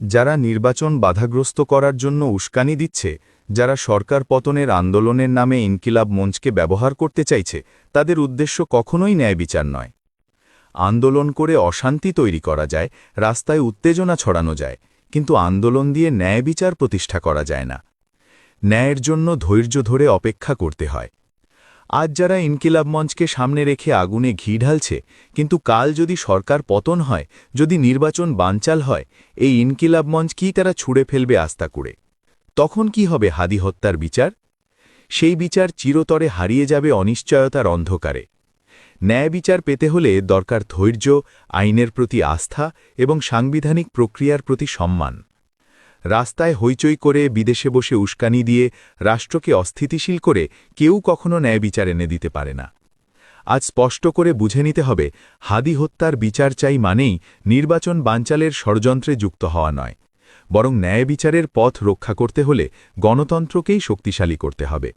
যারা নির্বাচন বাধাগ্রস্ত করার জন্য উস্কানি দিচ্ছে, যারা সরকার পতনের আন্দোলনের নামে ইনকিলাব মঞ্চকে ব্যবহার করতে চাইছে, তাদের উদ্দেশ্য কখনোই ন্যায় বিচার নয়। আন্দোলন করে অশান্তি তৈরি করা যায়, রাস্তায় উত্তেজনা ছড়ানো যায়, কিন্তু আন্দোলন দিয়ে ন্যায় বিচার প্রতিষ্ঠা করা যায় না। ন্যায়ের জন্য ধৈর্য ধরে অপেক্ষা করতে হয়। আজ যারা ইনকিলাব মঞ্চকে সামনে রেখে আগুনে ঘি ঢালছে, কিন্তু কাল যদি সরকার পতন হয়, যদি নির্বাচন বানচাল হয়, এই ইনকিলাব মঞ্চ কি তারা ছুঁড়ে ফেলবে আস্থা করে? তখন কি হবে হাদি হত্যার বিচার? সেই বিচার চিরতরে হারিয়ে যাবে অনিশ্চয়তার অন্ধকারে। ন্যায় বিচার পেতে হলে দরকার ধৈর্য, আইনের প্রতি আস্থা এবং সাংবিধানিক প্রক্রিয়ার প্রতি সম্মান। রাস্তায় হইচই করে, বিদেশে বসে উস্কানি দিয়ে, রাষ্ট্রকে অস্থিতিশীল করে কেউ কখনো ন্যায় বিচার এনে দিতে পারে না। আজ স্পষ্ট করে বুঝে নিতে হবে, হাদি হত্যার বিচার চাই মানেই নির্বাচন বানচালের ষড়যন্ত্রে যুক্ত হওয়া নয়, বরং ন্যায় বিচারের পথ রক্ষা করতে হলে গণতন্ত্রকেই শক্তিশালী করতে হবে।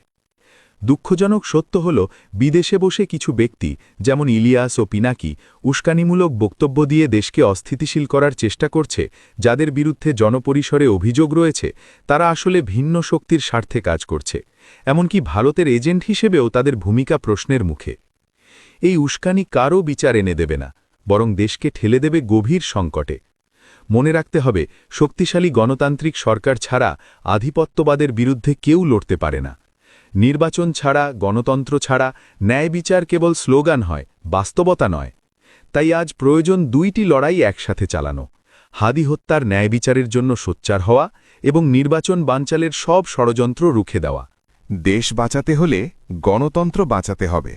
দুঃখজনক সত্য হল, বিদেশে বসে কিছু ব্যক্তি যেমন ইলিয়াস ও পিনাকি উস্কানিমূলক বক্তব্য দিয়ে দেশকে অস্থিতিশীল করার চেষ্টা করছে। যাদের বিরুদ্ধে জনপরিসরে অভিযোগ রয়েছে, তারা আসলে ভিন্ন শক্তির স্বার্থে কাজ করছে। এমনকি ভারতের এজেন্ট হিসেবেও তাদের ভূমিকা প্রশ্নের মুখে। এই উস্কানি কারও বিচার এনে দেবে না, বরং দেশকে ঠেলে দেবে গভীর সংকটে। মনে রাখতে হবে, শক্তিশালী গণতান্ত্রিক সরকার ছাড়া আধিপত্যবাদের বিরুদ্ধে কেউ লড়তে পারে না। নির্বাচন ছাড়া, গণতন্ত্র ছাড়া ন্যায় বিচার কেবল স্লোগান হয়, বাস্তবতা নয়। তাই আজ প্রয়োজন দুইটি লড়াই একসাথে চালানো: হাদি হত্যার ন্যায় বিচারের জন্য সোচ্চার হওয়া এবং নির্বাচন বানচালের সব ষড়যন্ত্র রুখে দেওয়া। দেশ বাঁচাতে হলে গণতন্ত্র বাঁচাতে হবে।